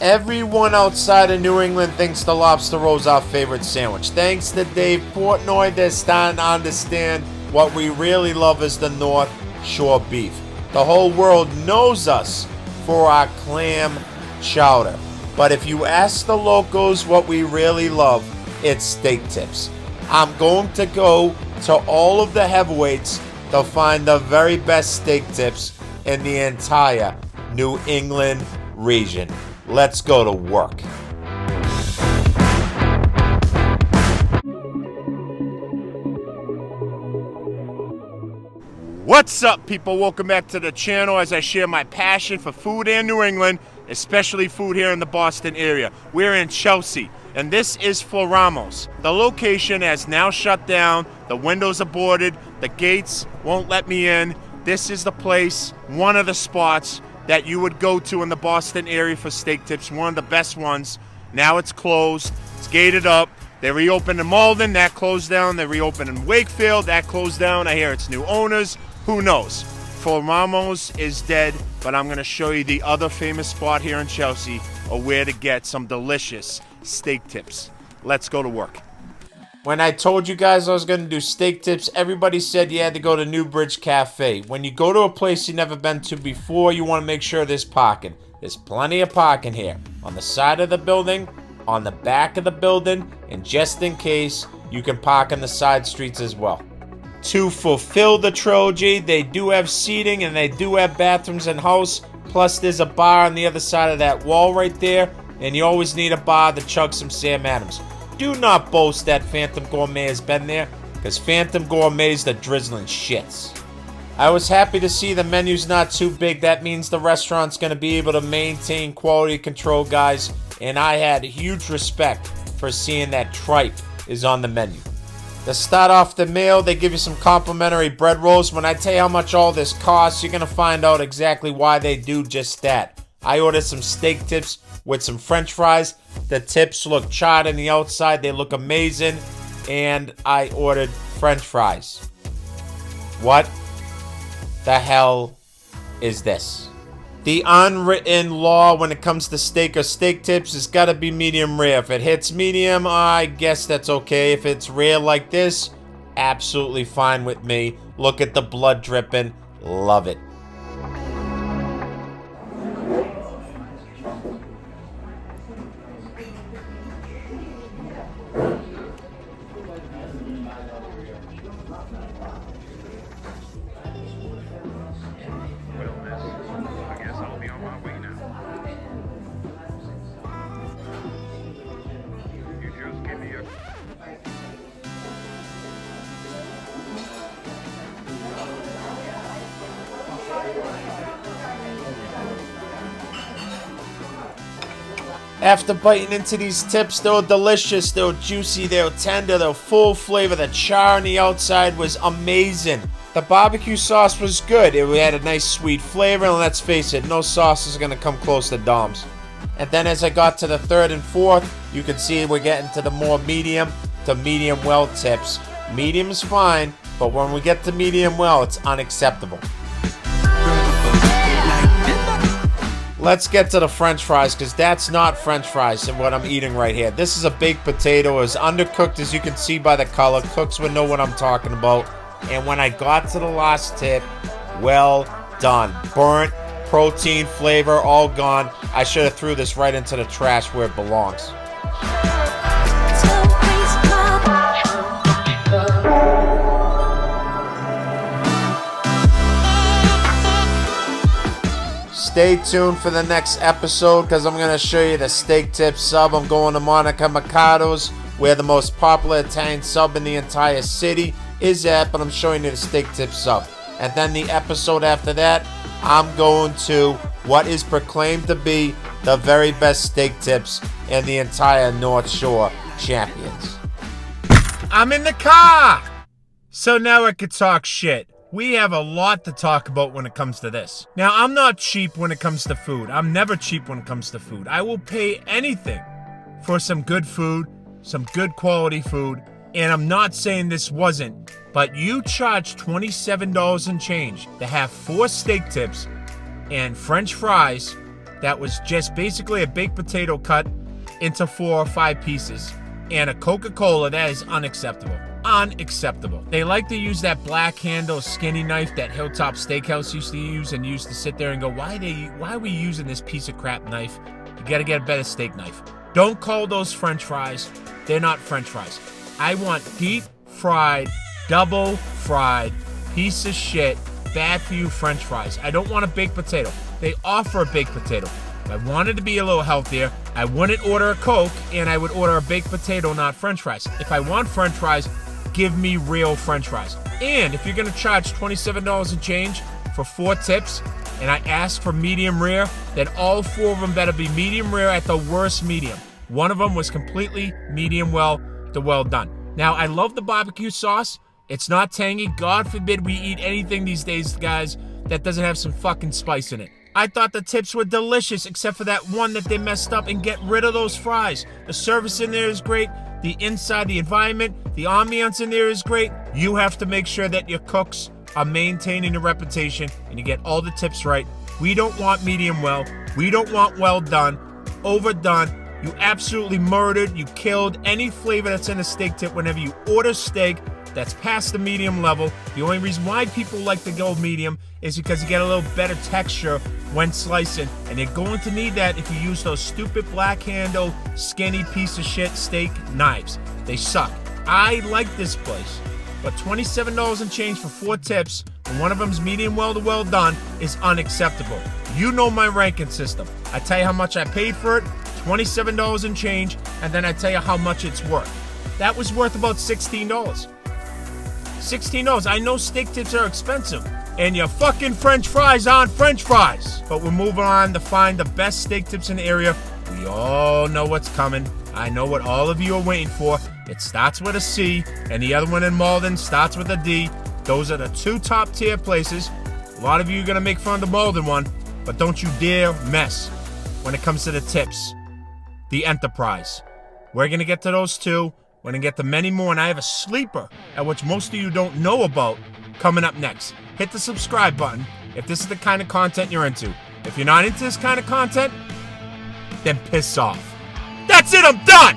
Everyone outside of New England thinks the lobster roll's our favorite sandwich. Thanks to Dave Portnoy, they're starting to understand what we really love is the North Shore beef. The whole world knows us for our clam chowder. But if you ask the locals what we really love, it's steak tips. I'm going to go to all of the heavyweights to find the very best steak tips in the entire New England region. Let's go to work. What's up, people? Welcome back to the channel as I share my passion for food in New England, especially food here in the Boston area. We're in Chelsea, and this is Floramos. The location has now shut down. The windows are boarded. The gates won't let me in. This is the place, one of the spots that you would go to in the Boston area for steak tips, one of the best ones. Now it's closed. It's gated up. They reopened in Malden. That closed down. They reopened in Wakefield. That closed down. I hear it's new owners. Who knows? Floramos is dead, but I'm going to show you the other famous spot here in Chelsea or where to get some delicious steak tips. Let's go to work. When I told you guys I was going to do steak tips, everybody said you had to go to Newbridge Cafe. When you go to a place you've never been to before, you want to make sure there's parking. There's plenty of parking here. On the side of the building, on the back of the building, and just in case, you can park on the side streets as well. To fulfill the trilogy, they do have seating and they do have bathrooms in-house. Plus, there's a bar on the other side of that wall right there, and you always need a bar to chug some Sam Adams. Do not boast that Phantom Gourmet has been there, because Phantom Gourmet's the drizzling shits. I was happy to see the menu's not too big. That means the restaurant's going to be able to maintain quality control, guys. And I had huge respect for seeing that tripe is on the menu. To start off the meal, they give you some complimentary bread rolls. When I tell you how much all this costs, you're going to find out exactly why they do just that. I ordered some steak tips with some french fries. The tips look charred on the outside. They look amazing. And I ordered french fries. What the hell is this? The unwritten law when it comes to steak or steak tips has got to be medium rare. If it hits medium, I guess that's okay. If it's rare like this, absolutely fine with me. Look at the blood dripping. Love it. After biting into these tips, they were delicious, they were juicy, they were tender, they were full flavor. The char on the outside was amazing. The barbecue sauce was good. It had a nice sweet flavor, and let's face it, no sauce is going to come close to Dom's. And then as I got to the third and fourth, you can see we're getting to the more medium to medium well tips. Medium's fine, but when we get to medium well, it's unacceptable. Let's get to the french fries, because that's not french fries and what I'm eating right here. This is a baked potato. It's undercooked, as you can see by the color. Cooks would know what I'm talking about. And when I got to the last tip, well done. Burnt, protein, flavor, all gone. I should have threw this right into the trash where it belongs. Stay tuned for the next episode, because I'm going to show you the steak tip sub. I'm going to Monica Mercado's, where the most popular Italian sub in the entire city is at, but I'm showing you the steak tip sub. And then the episode after that, I'm going to what is proclaimed to be the very best steak tips in the entire North Shore Champions. I'm in the car! So now I could talk shit. We have a lot to talk about when it comes to this. Now, I'm not cheap when it comes to food. I'm never cheap when it comes to food. I will pay anything for some good food, some good quality food, and I'm not saying this wasn't, but you charge $27 and change to have 4 steak tips and french fries that was just basically a baked potato cut into 4 or 5 pieces, and a Coca-Cola. That is unacceptable. Unacceptable. They like to use that black handle skinny knife that Hilltop Steakhouse used to use, and used to sit there and go, why are we using this piece of crap knife? You gotta get a better steak knife. Don't call those French fries. They're not French fries. I want deep fried, double fried, piece of shit, bad for you French fries. I don't want a baked potato. They offer a baked potato. If I wanted to be a little healthier, I wouldn't order a Coke, and I would order a baked potato, not French fries. If I want French fries, give me real French fries. And if you're gonna charge $27 and change for 4 tips, and I ask for medium rare, then all 4 of them better be medium rare at the worst medium. One of them was completely medium well done. Now, I love the barbecue sauce. It's not tangy. God forbid we eat anything these days, guys, that doesn't have some fucking spice in it. I thought the tips were delicious, except for that one that they messed up, and get rid of those fries. The service in there is great. The inside, the environment, the ambiance in there is great. You have to make sure that your cooks are maintaining a reputation and you get all the tips right. We don't want medium well. We don't want well done, overdone. You absolutely murdered, you killed any flavor that's in a steak tip whenever you order steak that's past the medium level. The only reason why people like to go medium is because you get a little better texture when slicing, and you're going to need that if you use those stupid black handle, skinny piece of shit steak knives. They suck. I like this place, but $27 and change for 4 tips, and one of them's medium well to well done, is unacceptable. You know my ranking system. I tell you how much I paid for it, $27 and change, and then I tell you how much it's worth. That was worth about $16. $16. I know steak tips are expensive, and your fucking French fries aren't French fries. But we're moving on to find the best steak tips in the area. We all know what's coming. I know what all of you are waiting for. It starts with a C, and the other one in Malden starts with a D. Those are the 2 top tier places. A lot of you are going to make fun of the Malden one, but don't you dare mess when it comes to the tips. The Enterprise. We're going to get to those 2. We're going to get to many more, and I have a sleeper at which most of you don't know about coming up next. Hit the subscribe button if this is the kind of content you're into. If you're not into this kind of content, then piss off. That's it, I'm done!